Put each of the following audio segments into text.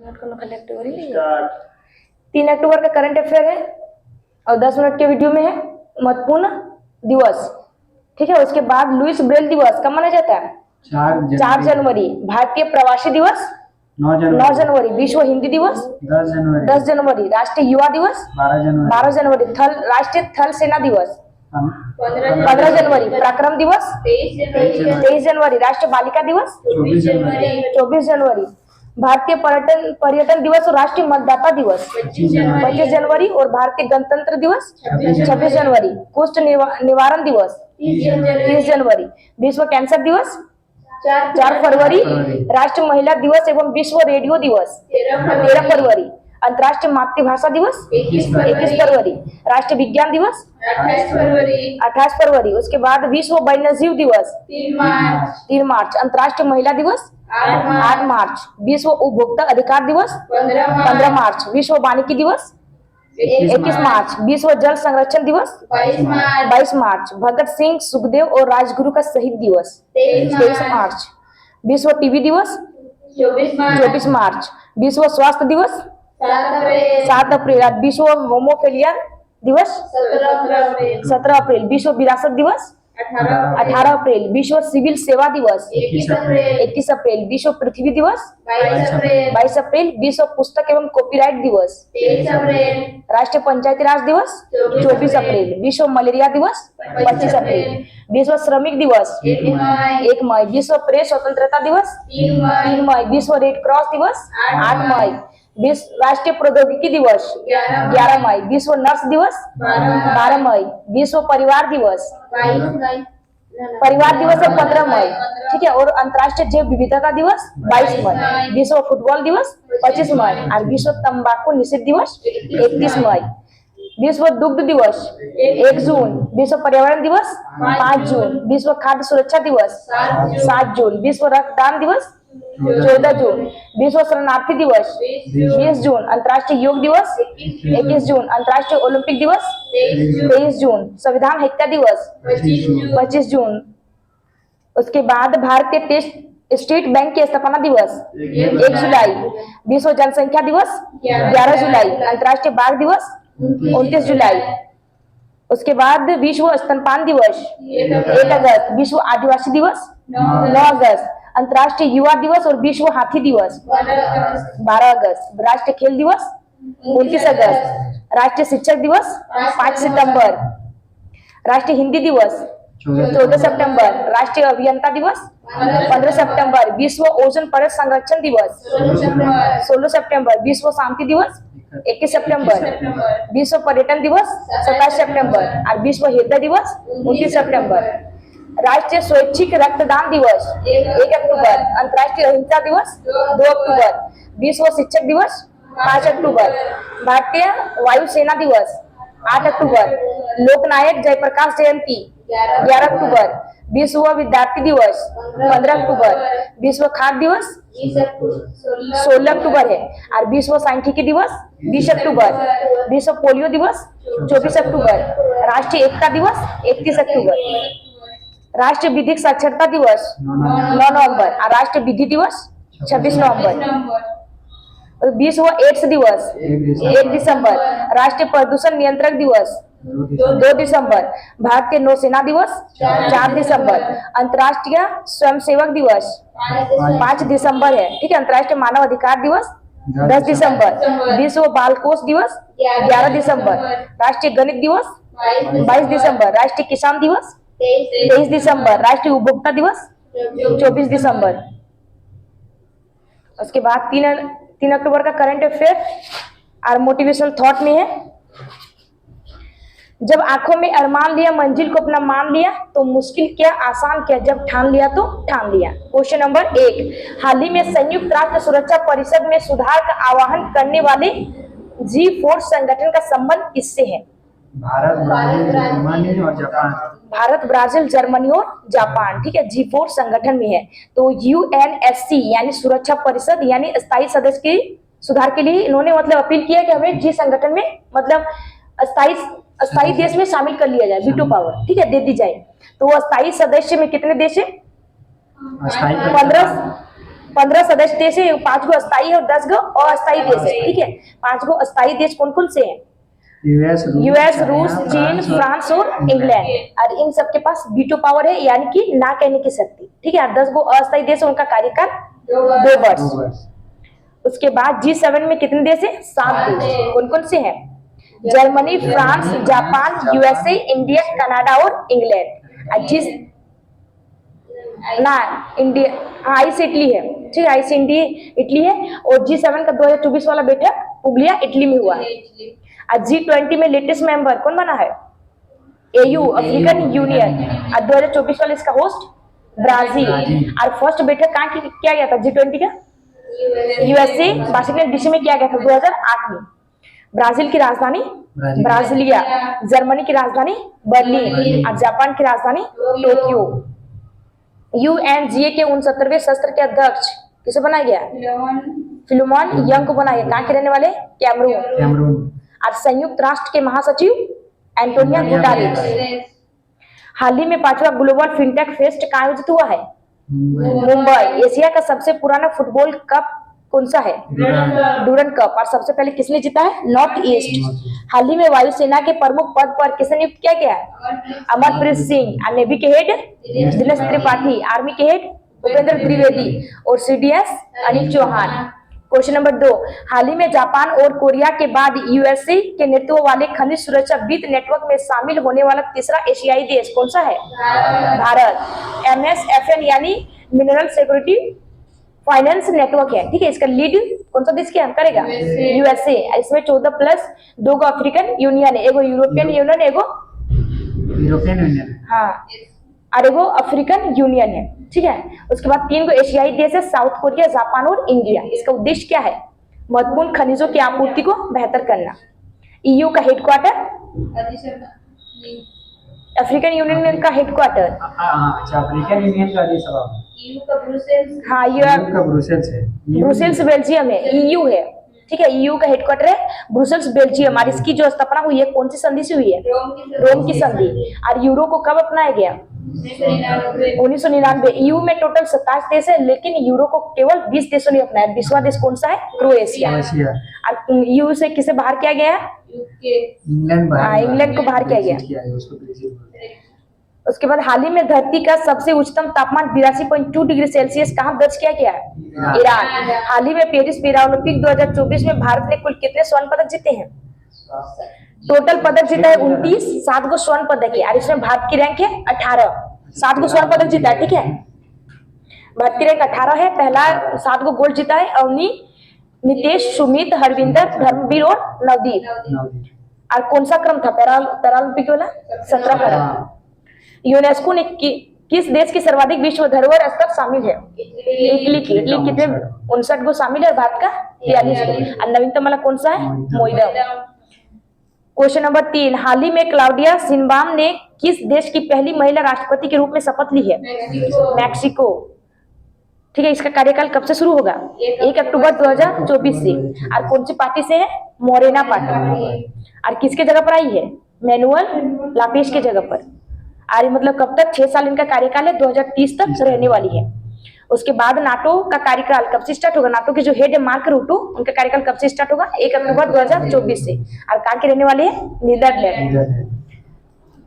3 अक्टूबर का current affair है और 10 मिनट के वीडियो में है महत्वपूर्ण दिवस। ठीक है, उसके बाद लुइस ब्रेल दिवस कब मनाया जाता है? 4 जनवरी। भारतीय प्रवासी दिवस 9 जनवरी। विश्व हिंदी दिवस 10 जनवरी। राष्ट्रीय युवा दिवस 12 जनवरी। राष्ट्रीय थल सेना दिवस 15 जनवरी। पराक्रम दिवस 23 जनवरी। राष्ट्रीय बालिका दिवस 24 जनवरी। भारतीय पर्यटन दिवस और राष्ट्रीय मतदाता दिवस 25 जनवरी और भारतीय गणतंत्र दिवस 26 जनवरी। कुष्ठ निवारण दिवस 30 जनवरी। विश्व कैंसर दिवस 4 फरवरी। राष्ट्रीय महिला दिवस एवं विश्व रेडियो दिवस 13 फरवरी। अंतर्राष्ट्रीय मातृभाषा दिवस 21 फरवरी। राष्ट्रीय विज्ञान दिवस 28 फरवरी। उसके बाद विश्व वन्यजीव दिवस 3 मार्च। अंतर्राष्ट्रीय महिला दिवस 8 मार्च। विश्व उपभोक्ता अधिकार दिवस 15 मार्च। विश्व वानिकी दिवस 21 मार्च। विश्व जल संरक्षण दिवस 22 मार्च। भगत सिंह, सुखदेव और राजगुरु का शहीद दिवस 23 मार्च। विश्व टीबी दिवस 24 मार्च। विश्व स्वास्थ्य दिवस 7 अप्रैल। विश्व होमोफिलिया दिवस 17 अप्रैल। विश्व विरासत दिवस 18 अप्रैल। विश्व सिविल सेवा दिवस 21 अप्रैल। विश्व पृथ्वी दिवस 22 अप्रैल। विश्व पुस्तक एवं कॉपीराइट दिवस 23 अप्रैल। राष्ट्रीय पंचायती राज दिवस 24 अप्रैल। विश्व मलेरिया दिवस 25 अप्रैल। विश्व श्रमिक दिवस 1 मई। विश्व प्रेस स्वतंत्रता दिवस 3 मई। विश्व रेड क्रॉस दिवस 8 मई। विश्व राष्ट्रीय प्रौद्योगिकी दिवस 11 मई। विश्व नर्स दिवस 12 मई। विश्व परिवार दिवस 15 मई। ठीक है, और अंतर्राष्ट्रीय जैव विविधता दिवस 22 मई। विश्व फुटबॉल दिवस 25 मई और विश्व तंबाकू निषेध दिवस 31 मई। विश्व दुग्ध दिवस 1 जून। विश्व पर्यावरण दिवस 5 जून। विश्व खाद्य सुरक्षा दिवस 7 जून। विश्व रक्तदान दिवस 14 जून। विश्व शरणार्थी दिवस 20 जून। अंतर्राष्ट्रीय योग दिवस 21 जून। अंतर्राष्ट्रीय ओलंपिक दिवस 23 जून। संविधान हत्या दिवस 25 जून। उसके बाद भारतीय टेस्ट स्टेट बैंक की स्थापना दिवस 1 जुलाई। विश्व जनसंख्या दिवस 11 जुलाई। अंतर्राष्ट्रीय बाघ दिवस 29 जुलाई। उसके बाद विश्व स्तनपान दिवस 1 अगस्त। विश्व आदिवासी दिवस 9 अगस्त। अंतर्राष्ट्रीय युवा दिवस और विश्व हाथी दिवस 12 अगस्त। राष्ट्रीय खेल दिवस 29 अगस्त। राष्ट्रीय शिक्षक दिवस 5 सितंबर। राष्ट्रीय हिंदी दिवस 14 सितंबर। राष्ट्रीय अभियंता दिवस 15 सितंबर। विश्व ओजोन परत संरक्षण दिवस 16 सितंबर। विश्व शांति दिवस 21 सितंबर। विश्व पर्यटन दिवस 27 सितंबर और विश्व हृदय दिवस 29 सितंबर। राष्ट्रीय स्वैच्छिक रक्तदान दिवस 1 अक्टूबर। अंतर्राष्ट्रीय अहिंसा दिवस 2 अक्टूबर। विश्व शिक्षक दिवस 5 अक्टूबर। भारतीय वायुसेना दिवस 8 अक्टूबर। लोकनायक जयप्रकाश जयंती 11 अक्टूबर। विश्व विद्यार्थी दिवस 15 अक्टूबर। विश्व खाद्य दिवस 16 अक्टूबर है और विश्व सांख्यिकी दिवस 20 अक्टूबर। विश्व पोलियो दिवस 24 अक्टूबर। राष्ट्रीय एकता दिवस 31 अक्टूबर। राष्ट्रीय विधिक साक्षरता दिवस 9 नवंबर और राष्ट्रीय विधि दिवस 26 नवंबर। विश्व एड्स दिवस 1 दिसंबर। राष्ट्रीय प्रदूषण नियंत्रक दिवस 2 दिसंबर। भारतीय नौसेना दिवस 4 दिसंबर। अंतर्राष्ट्रीय स्वयंसेवक दिवस 5 दिसंबर है। ठीक है, अंतर्राष्ट्रीय मानव अधिकार दिवस 10 दिसंबर। विश्व बाल कोष दिवस 11 दिसंबर। राष्ट्रीय गणित दिवस 22 दिसंबर। राष्ट्रीय किसान दिवस 23 दिसंबर। राष्ट्रीय उपभोक्ता दिवस 24 दिसंबर। उसके बाद 3 अक्टूबर का करंट अफेयर और मोटिवेशनल थॉट में है। जब आंखों में अरमान लिया, मंजिल को अपना मान लिया, तो मुश्किल क्या आसान क्या, जब ठान लिया तो ठान लिया। क्वेश्चन नंबर 1, हाल ही में संयुक्त राष्ट्र सुरक्षा परिषद में सुधार का आह्वान करने वाले G4 संगठन का संबंध किससे है? भारत, ब्राजील, जर्मनी और जापान। भारत, ब्राजील, जर्मनी और जापान। ठीक है, G4 संगठन में है। तो UNSC यानी सुरक्षा परिषद यानी स्थायी सदस्य के सुधार के लिए इन्होंने मतलब अपील किया कि हमें G संगठन में मतलब स्थायी देश में शामिल कर लिया जाए, वीटो पावर, ठीक है, दे दी जाए। तो अस्थायी सदस्य में कितने देश है? 15 सदस्य देश है, 5 गो अस्थायी है और 10 गो अस्थायी देश है। ठीक है, 5 गो अस्थायी देश कौन कौन से हैं? यूएस, रूस, चीन, फ्रांस और इंग्लैंड। और इन सबके पास वीटो पावर है, यानी कि ना कहने की शक्ति। ठीक है, 10 गो अस्थायी देश है, उनका कार्यकाल 2 वर्ष। उसके बाद G7 में कितने देश है? 7 देश। कौन कौन से हैं? Germany, France, Japan, USA, India, Canada और इंग्लैंड। ना इंडिया, आई से इटली है। ठीक है, आई से इटली है। और G7 का 2024 वाला बैठक पुगलिया इटली में हुआ है। और G20 में लेटेस्ट मेंबर कौन बना है? AU, African union. और 2024 वाला इसका होस्ट ब्राजील। और फर्स्ट बैठक कहाँ किया गया था G20 का? यूएसए, वाशिंगटन डीसी में किया गया था 2008 में। ब्राजील की राजधानी ब्राजिलिया, जर्मनी की राजधानी बर्लिन और जापान की राजधानी टोक्यो। UNGA के 69वें सत्र के अध्यक्ष किसे बनाया गया? फिलोमन यंग को बनाया गया। कहाँ के रहने वाले? कैमरून। और संयुक्त राष्ट्र के महासचिव एंटोनियो गुटेरेस। हाल ही में 5वां ग्लोबल फिनटेक फेस्ट कहाँ आयोजित हुआ है? मुंबई। एशिया का सबसे पुराना फुटबॉल कप कौन सा है? Durand cup. और सबसे पहले किसने जीता है? North east. हाल ही में वायुसेना के प्रमुख पद पर किसे नियुक्त किया गया है? अमरप्रीत सिंह। और नेवी के हेड दिनेश त्रिपाठी। आर्मी के हेड भूपेंद्र त्रिवेदी। और CDS Anil Chauhan. Question number 2, हाल ही में जापान और कोरिया के बाद यूएसए के नेतृत्व वाले खनिज सुरक्षा वित्त नेटवर्क में शामिल होने वाला तीसरा एशियाई देश कौन सा है? भारत। MSFN यानी मिनरल सिक्योरिटी फाइनेंस नेटवर्क है। ठीक है, इसका लीड कौन सा देश क्या करेगा? यूएसए। इसमें 14 प्लस 2 गो अफ्रीकन यूनियन है, एगो यूरोपियन यूनियन, एगो हाँ और एगो अफ्रीकन यूनियन है। ठीक है, उसके बाद 3 गो एशियाई देश है, साउथ कोरिया, जापान और इंडिया। इसका उद्देश्य क्या है? महत्वपूर्ण खनिजों की आपूर्ति को बेहतर करना। EU का हेडक्वार्टर, अफ्रीकन यूनियन का हेडक्वार्टर, अफ्रीकन यूनियन का EU का ब्रुसेल्स। हाँ ब्रुसेल्स है। ब्रुसेल्स बेल्जियम है। EU है। ठीक है, EU का हेडक्वार्टर है ब्रुसेल्स बेल्जियम। और इसकी जो स्थापना हुई है कौन सी संधि से हुई है? रोम की संधि। और यूरो को कब अपनाया गया? 1999। EU में टोटल 27 देश है, लेकिन यूरो को केवल 20 देशों ने अपनाया। 20वां देश कौन सा है? क्रोएशिया। और EU से किसे बाहर किया गया? इंग्लैंड को बाहर किया गया। उसके बाद हाल ही में धरती का सबसे उच्चतम तापमान 82.2 डिग्री सेल्सियस कहाँ दर्ज किया गया? ईरान। हाल ही में पेरिस पैरा ओलंपिक 2024 में भारत ने कुल कितने स्वर्ण पदक जीते हैं? टोटल पदक जीता है 29, 7 गो स्वर्ण पदक है। और इसमें भारत की रैंक है 18, 7 गो स्वर्ण पदक जीता है। ठीक है, भारत की रैंक 18 है। पहला 7 गो गोल्ड जीता है अवनी, नितेश, सुमित, हरविंदर, धर्मवीर और नवदीप। और कौन सा क्रम था पैरालंपिक वाला? 17 क्रम। यूनेस्को ने किस देश की सर्वाधिक विश्व धरोहर स्तर शामिल है? इटली की। इटली कितने? 59 गो शामिल है, भारत का 43 गो। और नवीनतम वाला कौन सा है? मोइदम। क्वेश्चन नंबर 3, हाल ही में क्लाउडिया शिनबाम ने किस देश की पहली महिला राष्ट्रपति के रूप में शपथ ली है? मैक्सिको। ठीक है, इसका कार्यकाल कब से शुरू होगा? 1 अक्टूबर 2024 से। और कौन सी पार्टी से है? मोरेना पार्टी। और किसके जगह पर आई है? मैनुअल लापेज के जगह पर। और मतलब कब तक? 6 साल इनका कार्यकाल है, 2030 तक रहने वाली है। उसके बाद नाटो का कार्यकाल कब से स्टार्ट होगा? नाटो के जो हेड है मार्क रूटो, उनका कार्यकाल कब से स्टार्ट होगा? 1 अक्टूबर 2024 से। और कहाँ के रहने वाले हैं? नीदरलैंड।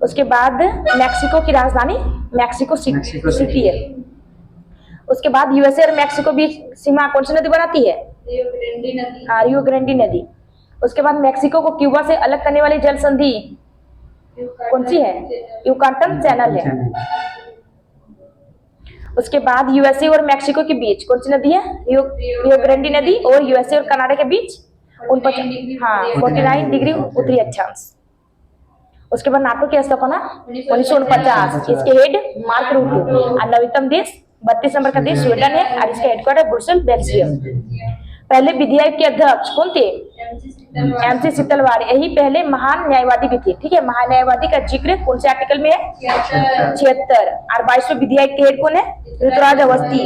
उसके बाद मैक्सिको की राजधानी मैक्सिको सिटी है। उसके बाद यूएसए और मैक्सिको बीच सीमा कौन सी नदी बनाती है? रियो ग्रांडी नदी। उसके बाद मैक्सिको को क्यूबा से अलग करने वाली जल संधि कौन सी है? युकाटन चैनल है। उसके बाद यूएसए और मैक्सिको के बीच कौन सी नदी है? रियो ग्रांडी नदी। और यूएसए और कनाडा के बीच 49 डिग्री उत्तरी अक्षांश। उसके बाद नाटो की स्थापना 1949। इसके हेड मार्क रूटो। और नवीनतम देश 32 नंबर का देश स्वीडन है। और इसका हेडक्वार्टर ब्रुसेल्स बेल्जियम। पहले विधि आयोग के अध्यक्ष कौन थे? MC सीतलवाड़। यही पहले महान न्यायवादी भी थे। ठीक है, महान न्यायवादी का जिक्र कौन से आर्टिकल में है? 76। और 22वें विधि आयोग के हेड कौन है? ऋतुराज अवस्थी।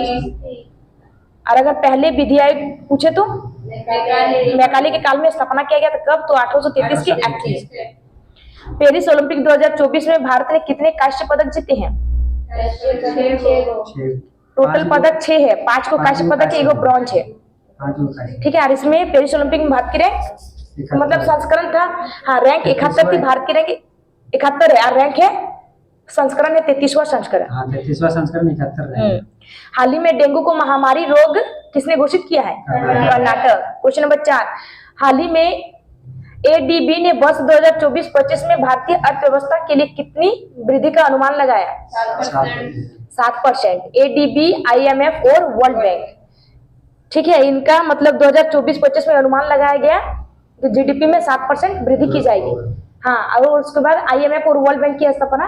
और अगर पहले विधि आयोग पूछे तो मैकाले के काल में स्थापना किया गया था। कब? तो 1833 के एक्ट में। पेरिस ओलंपिक 2024 में भारत ने कितने कांस्य पदक जीते हैं? टोटल पदक 6 है, 5 को कांस्य पदक है, 1 ब्रॉन्ज है। हाँ जो का ठीक है। और इसमें पेरिस ओलंपिक में भारत की रैंक मतलब संस्करण था, हाँ रैंक 71 थी, भारत की रैंक 71 है और रैंक है संस्करण है 33वां संस्करण। हाँ 33वां संस्करण 71 है। हाल ही में डेंगू को महामारी रोग किसने घोषित किया है? कर्नाटक। क्वेश्चन नंबर 4, हाल ही में एडीबी ने वर्ष 2024-25 में भारतीय अर्थव्यवस्था के लिए कितनी वृद्धि का अनुमान लगाया? 7%। एडीबी, आईएमएफ और वर्ल्ड बैंक, ठीक है, इनका मतलब 2024-25 में अनुमान लगाया गया तो जीडीपी में 7% वृद्धि की जाएगी। हाँ, और उसके बाद आईएमएफ और वर्ल्ड बैंक की स्थापना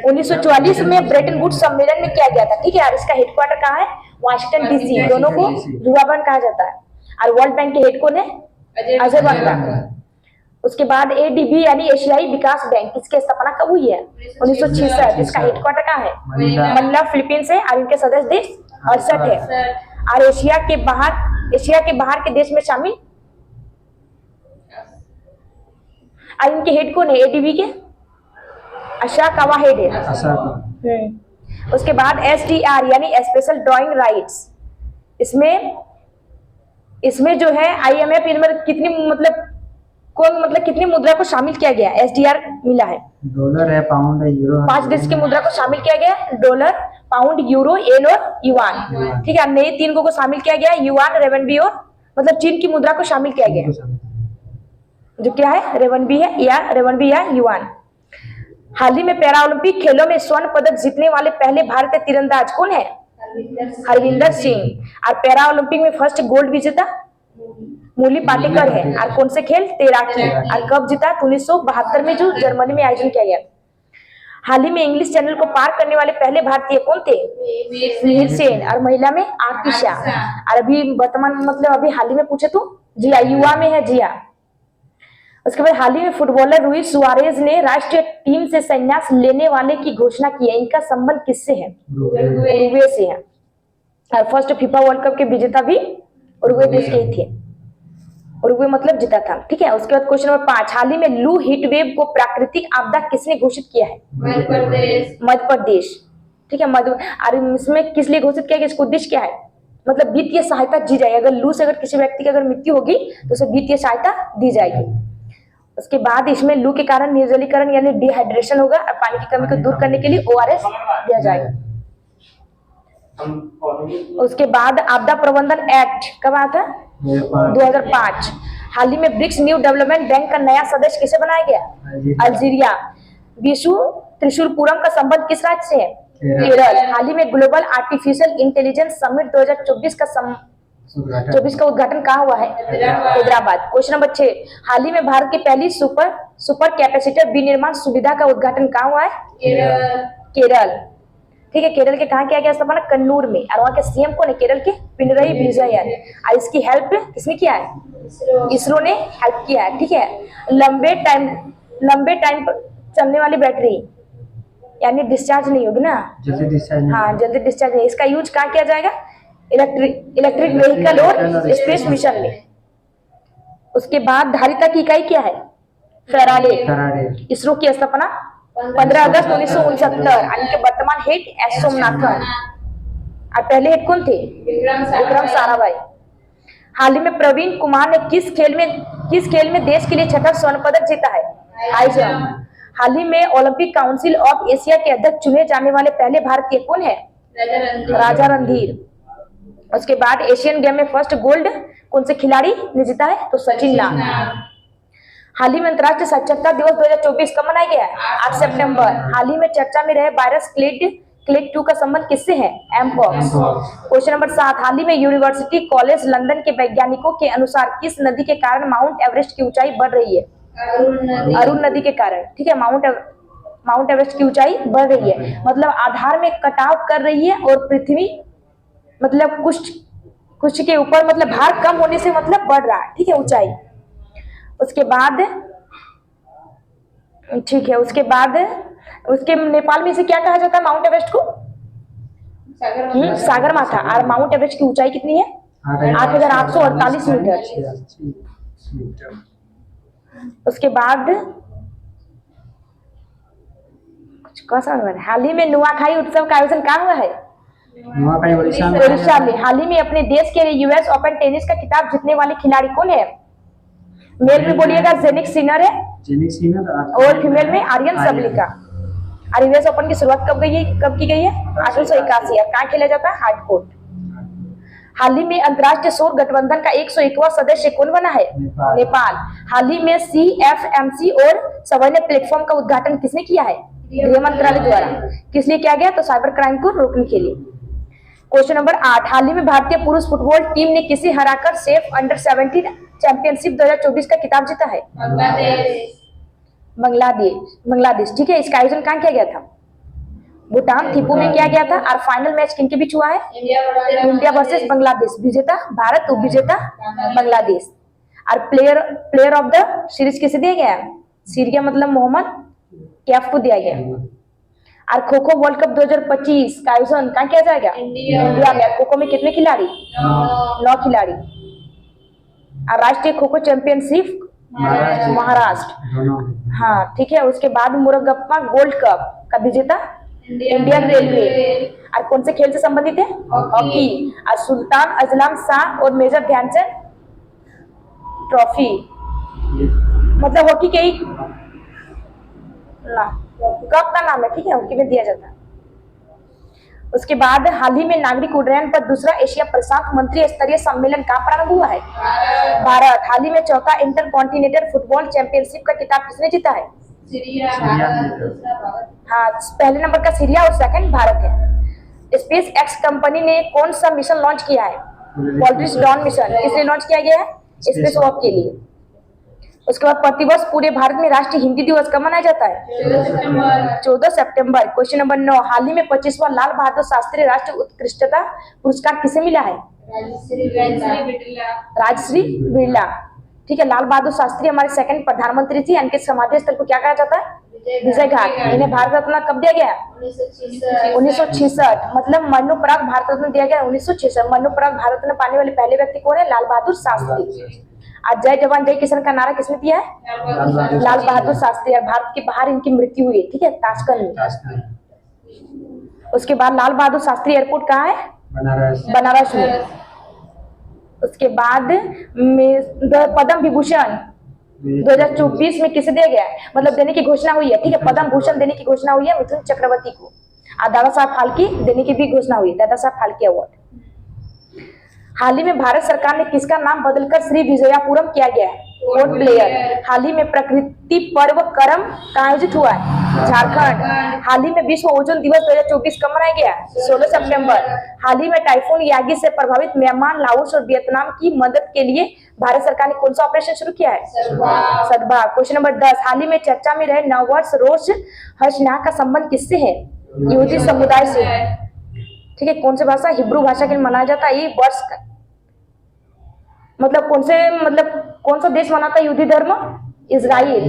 1944 में ब्रेटन वुड्स सम्मेलन में किया गया था। ठीक है, और इसका हेडक्वार्टर कहाँ है? Washington DC. दोनों को जुबाबन कहा जाता है। और वर्ल्ड बैंक के हेड कौन है? अजय बंगा। उसके बाद एडीबी यानी एशियाई विकास बैंक, इसकी स्थापना कब हुई है? 1966। इसका हेडक्वार्टर कहाँ है? मनीला, फिलीपींस है। और इनके सदस्य देश 68 है। और एशिया के बाहर के देश में शामिल। और इनके हेड कौन है एडीबी के? अशोका हेड है। उसके बाद एसडीआर यानी स्पेशल ड्राइंग राइट्स, इसमें जो है आईएमएफ इनमें कितनी मुद्रा को शामिल किया गया? एसडीआर मिला है। डॉलर है, पाउंड है, यूरो है। 5 देश की मुद्रा को शामिल किया गया, डॉलर, पाउंड, यूरो, येन और युआन। ठीक है, नए 3 को शामिल किया गया, युआन, रेवनबी और मतलब चीन की मुद्रा को शामिल किया गया, जो क्या है? रेवनबी है या रेवनबी या युआन। हाल ही में पैरा ओलंपिक खेलों में स्वर्ण पदक जीतने वाले पहले भारतीय तीरंदाज कौन है? हरविंदर सिंह। और पैरा ओलंपिक में फर्स्ट गोल्ड विजेता मूली पाटेकर है। और कौन से खेल? तैराकी। और कब जीता? 1972 में, जो जर्मनी में आयोजन किया गया। हाल ही में इंग्लिश चैनल को पार करने वाले पहले भारतीय कौन थे? मिहिर सेन। और महिला में आरती शाह। और अभी वर्तमान मतलब अभी हाल ही में पूछे तो जिया, युवा में है जिया। उसके बाद हाल ही में फुटबॉलर लुइस सुआरेज ने राष्ट्रीय टीम से संन्यास लेने वाले की घोषणा की है। इनका संबंध किससे है? उरुग्वे से है। और फर्स्ट फीफा वर्ल्ड कप के विजेता भी उरुग्वे देश के ही थे। उरुग्वे मतलब जीता था। ठीक है, उसके बाद क्वेश्चन नंबर 5, हाल ही में लू हीट वेव को प्राकृतिक आपदा किसने घोषित किया है? मध्य प्रदेश। ठीक है, और इसमें किस लिए घोषित किया गया? इसका उद्देश्य क्या है? मतलब वित्तीय सहायता दी जाएगी। अगर लू से अगर किसी व्यक्ति की अगर मृत्यु होगी तो उसे वित्तीय सहायता दी जाएगी। उसके बाद इसमें लू के कारण निर्जलीकरण यानी डिहाइड्रेशन होगा और पानी की कमी को दूर करने के लिए ओआरएस दिया जाएगा। उसके बाद आपदा प्रबंधन एक्ट कब आया था? 2005। हाल ही में ब्रिक्स न्यू डेवलपमेंट बैंक का नया सदस्य किसे बनाया गया? अल्जीरिया। विशु त्रिशूलपुरम का संबंध किस राज्य से है? केरल। हाल ही में ग्लोबल आर्टिफिशियल इंटेलिजेंस समिट 2024 का उद्घाटन कहाँ हुआ है? हैदराबाद। क्वेश्चन नंबर 6, हाल ही में भारत की पहली सुपर कैपेसिटर विनिर्माण सुविधा का उद्घाटन कहाँ हुआ है? केरल। ठीक है, केरल के कहाँ किया गया स्थापना? कन्नूर में। और वहाँ के सीएम कौन है केरल के? पिनरई विजयन। और इसकी हेल्प किसने किया है? इसरो ने हेल्प किया है। ठीक है, लंबे टाइम पर चलने वाली बैटरी यानी डिस्चार्ज नहीं होगी ना, जल्दी डिस्चार्ज। हाँ, जल्दी डिस्चार्ज नहीं। इसका यूज कहाँ किया जाएगा? इलेक्ट्रिक व्हीकल और स्पेस मिशन में। उसके बाद धारिता की इकाई क्या है? फैराडे। इसरो की स्थापना 15 अगस्त 1969। इनके वर्तमान हेड एस सोमनाथन। और पहले हेड कौन थे? विक्रम साराभाई। हाल ही में प्रवीण कुमार ने किस खेल में देश के लिए 6ठा स्वर्ण पदक जीता है? High jump. हाल ही में ओलंपिक काउंसिल ऑफ एशिया के अध्यक्ष चुने जाने वाले पहले भारतीय कौन है? राजा रणधीर। उसके बाद एशियन गेम में फर्स्ट गोल्ड कौन से खिलाड़ी ने जीता है? तो सचिन लाल। हाल ही में अंतर्राष्ट्रीय साक्षरता दिवस 2024 कब मनाया गया है? 8 सितंबर। हाल ही में चर्चा में रहे वायरस क्लेड 2 का संबंध किससे है? एमपॉक्स। क्वेश्चन नंबर 7, हाल ही में यूनिवर्सिटी कॉलेज लंदन के वैज्ञानिकों के अनुसार किस नदी के कारण माउंट एवरेस्ट की ऊंचाई बढ़ रही है? अरुण नदी के कारण। ठीक है, माउंट एवरेस्ट की ऊंचाई बढ़ रही है, मतलब आधार में कटाव कर रही है और पृथ्वी मतलब कुछ के ऊपर मतलब भार कम होने से मतलब बढ़ रहा है। ठीक है, ऊंचाई। उसके बाद ठीक है, उसके नेपाल में इसे क्या कहा जाता है? माउंट एवरेस्ट को सागर माथा। और माउंट एवरेस्ट की ऊंचाई कितनी है? 8,848 मीटर। उसके बाद हाल ही में नुआखाई उत्सव का आयोजन कहाँ हुआ है? नुआखाई उड़ीसा में उड़ीसा में। हाल ही में अपने देश के लिए यूएस ओपन टेनिस का खिताब जीतने वाले खिलाड़ी कौन है? मेल में बोलिएगा जेनिक सिनर है जेनिक सिनर और फीमेल में आर्यन सबलिका। और यूएस ओपन की शुरुआत कब की गई है? 1881। कहाँ खेला जाता है? हार्डकोर्ट। हाल ही में अंतर्राष्ट्रीय सौर गठबंधन का 101वां सदस्य कौन बना है? नेपाल। हाल ही में CFMC और सवर्ण प्लेटफॉर्म का उद्घाटन किसने किया है? गृह मंत्रालय द्वारा। किस लिए किया गया? तो साइबर क्राइम को रोकने के लिए। क्वेश्चन नंबर 8, हाल ही में भारतीय पुरुष फुटबॉल टीम ने किसे हराकर सेफ अंडर 17 चैंपियनशिप 2024 का खिताब जीता है? बांग्लादेश। ठीक है, इसका आयोजन कहाँ किया गया था? भूटान थिम्पू में किया गया था। और फाइनल मैच किनके बीच हुआ है? India versus Bangladesh. विजेता भारत, उपविजेता बांग्लादेश। और प्लेयर ऑफ द सीरीज किसे दिया गया? सीरिया मतलब मोहम्मद कैफ को दिया गया। और खो खो वर्ल्ड कप 2025 का आयोजन कहाँ किया जाएगा? इंडिया में। खो खो में कितने खिलाड़ी? 9 खिलाड़ी। और राष्ट्रीय खो खो चैंपियनशिप महाराष्ट्र। हाँ ठीक है। उसके बाद मुरगप्पा गोल्ड कप का विजेता इंडियन रेलवे। और कौन से खेल से संबंधित है? हॉकी। और सुल्तान अजलाम शाह और मेजर ध्यानचंद ट्रॉफी मतलब हॉकी के ही कप का नाम है। ठीक है, हॉकी में दिया जाता है। उसके बाद हाल ही में नागरिक उड्डयन पर दूसरा एशिया प्रशांत मंत्री स्तरीय सम्मेलन कहाँ प्रारंभ हुआ है? भारत। हाल ही में चौथा इंटर कॉन्टिनेंटल फुटबॉल चैंपियनशिप का खिताब किसने जीता है? हाँ, पहले नंबर का सीरिया और सेकंड भारत है। स्पेस एक्स कंपनी ने कौन सा मिशन लॉन्च किया है? Polaris don mission. किसने लॉन्च किया गया है? स्पेस वॉक के लिए। उसके बाद प्रतिवर्ष पूरे भारत में राष्ट्रीय हिंदी दिवस कब मनाया जाता है? 14 सितंबर। क्वेश्चन नंबर 9, हाल ही में 25वां लाल बहादुर शास्त्री राष्ट्रीय उत्कृष्टता पुरस्कार किसे मिला है? राजश्री बिरला। ठीक है, लाल बहादुर शास्त्री हमारे सेकंड प्रधानमंत्री थी। इनके समाधि स्थल को क्या कहा जाता है? विजय घाट। इन्हें भारत रत्न कब दिया गया? 1966। मतलब मरणोपरांत भारत रत्न दिया गया 1966। मरणोपरांत भारत रत्न पाने वाले पहले व्यक्ति कौन है? लाल बहादुर शास्त्री। आज जय जवान जय किसान का नारा किसने दिया है? लाल बहादुर शास्त्री। और भारत के बाहर इनकी मृत्यु हुई है। ठीक है, ताशकंद में। उसके बाद लाल बहादुर शास्त्री एयरपोर्ट कहाँ है? बनारस में। उसके बाद पद्म विभूषण 2024 में किसे दिया गया है? मतलब देने की घोषणा हुई है। ठीक है, पद्म भूषण देने की घोषणा हुई है मिथुन चक्रवर्ती को। और दादा साहब फाल्के देने की भी घोषणा हुई है, दादा साहब फाल्के अवार्ड। हाल ही में भारत सरकार ने किसका नाम बदलकर श्री विजयापुरम किया गया है? Port Blair. हाल ही में प्रकृति पर्व करम का आयोजित हुआ है? झारखंड। हाल ही में विश्व ओजोन दिवस 2024 कब मनाया गया? 16 सितंबर। हाल ही में टाइफून यागी से प्रभावित म्यांमार, लाओस और वियतनाम की मदद के लिए भारत सरकार ने कौन सा ऑपरेशन शुरू किया है? सद्भाव। क्वेश्चन नंबर 10, हाल ही में चर्चा में रहे नववर्ष रोश हर्षनाह का संबंध किससे है? यहूदी समुदाय से। ठीक है, कौन सी भाषा? हिब्रू भाषा के मनाया जाता है ये वर्ष का। मतलब कौन सा देश मनाता है यहूदी धर्म? इजराइल।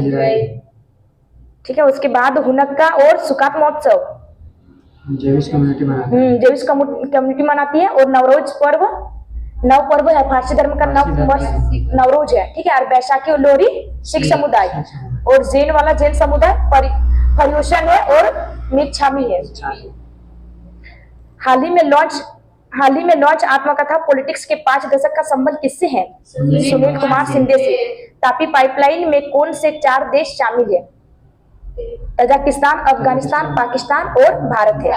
ठीक है, उसके बाद हुनक्का और सुकात महोत्सव जेविश कम्युनिटी मनाती है। और नवरोज पर्व है फारसी धर्म का नवरोज है। ठीक है, और बैसाखी और लोहरी सिख समुदाय। और जैन वाला जैन समुदाय पर्युषण है और मिच्छामी है। हाल ही में लॉन्च आत्मकथा पॉलिटिक्स के 5 दशक का संबंध किससे है? सुनील कुमार शिंदे से। तापी पाइपलाइन में कौन से 4 देश शामिल है? तजाकिस्तान, अफगानिस्तान, पाकिस्तान और भारत है।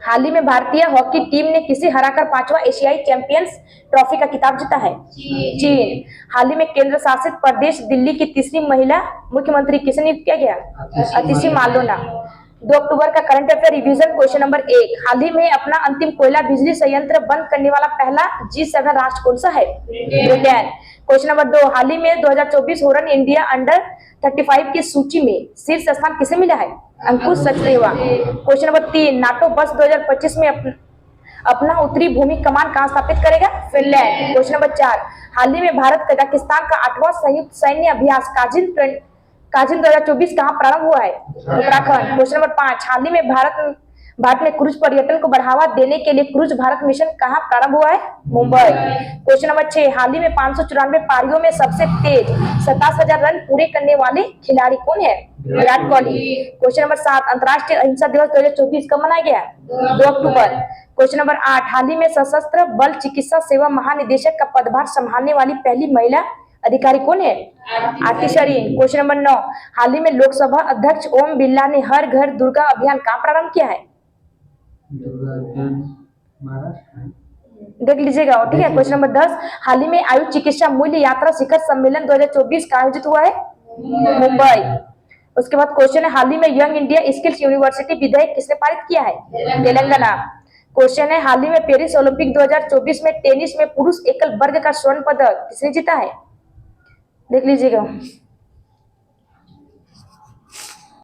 हाल ही में भारतीय हॉकी टीम ने किसे हराकर 5वां एशियाई चैंपियंस ट्रॉफी का खिताब जीता है? चीन। हाल ही में केंद्र शासित प्रदेश दिल्ली की 3री महिला मुख्यमंत्री किसे नियुक्त किया गया? अतिशी मालौना। 2 अक्टूबर का current affair revision. Question number 1, हाल ही में अपना अंतिम कोयला बिजली संयंत्र बंद करने वाला पहला G7 राष्ट्र कौन सा है? ब्रिटेन। क्वेश्चन नंबर 2, हाल ही में 2024 हॉर्न इंडिया अंडर 35 की सूची में शीर्ष स्थान किसे मिला है? अंकुश सचदेवा। क्वेश्चन नंबर 3, नाटो वर्ष 2025 में अपना उत्तरी भूमि कमान कहां स्थापित करेगा? फिनलैंड। क्वेश्चन नंबर 4, हाल ही में भारत कजाकिस्तान का 8वां संयुक्त सैन्य अभ्यास काजिन 2024 कहां प्रारंभ हुआ है? उत्तराखंड। क्वेश्चन नंबर 5, हाल ही में भारत में क्रूज पर्यटन को बढ़ावा देने के लिए क्रूज भारत मिशन कहाँ प्रारंभ हुआ है? मुंबई। क्वेश्चन नंबर 6, हाल ही में 594 पारियों में सबसे तेज 27,000 रन पूरे करने वाले खिलाड़ी कौन है? विराट कोहली। क्वेश्चन नंबर 7, अंतर्राष्ट्रीय अहिंसा दिवस 2024 कब मनाया गया? 2 अक्टूबर। क्वेश्चन नंबर 8, हाल ही में सशस्त्र बल चिकित्सा सेवा महानिदेशक का पदभार संभालने वाली पहली महिला अधिकारी कौन है? आरती शरीन। क्वेश्चन नंबर 9, हाल ही में लोकसभा अध्यक्ष ओम बिरला ने हर घर दुर्गा अभियान कहाँ प्रारंभ किया है? दुर्गा अभियान महाराष्ट्र। देख लीजिएगा, ठीक है। क्वेश्चन नंबर 10, हाल ही में आयुष चिकित्सा मूल्य यात्रा शिखर सम्मेलन 2024 का आयोजित हुआ है? मुंबई। उसके बाद क्वेश्चन है, हाल ही में यंग इंडिया स्किल्स यूनिवर्सिटी विधेयक किसने पारित किया है? तेलंगाना। क्वेश्चन है, हाल ही में पेरिस ओलंपिक 2024 में टेनिस में पुरुष एकल वर्ग का स्वर्ण पदक किसने जीता है? देख लीजिएगा।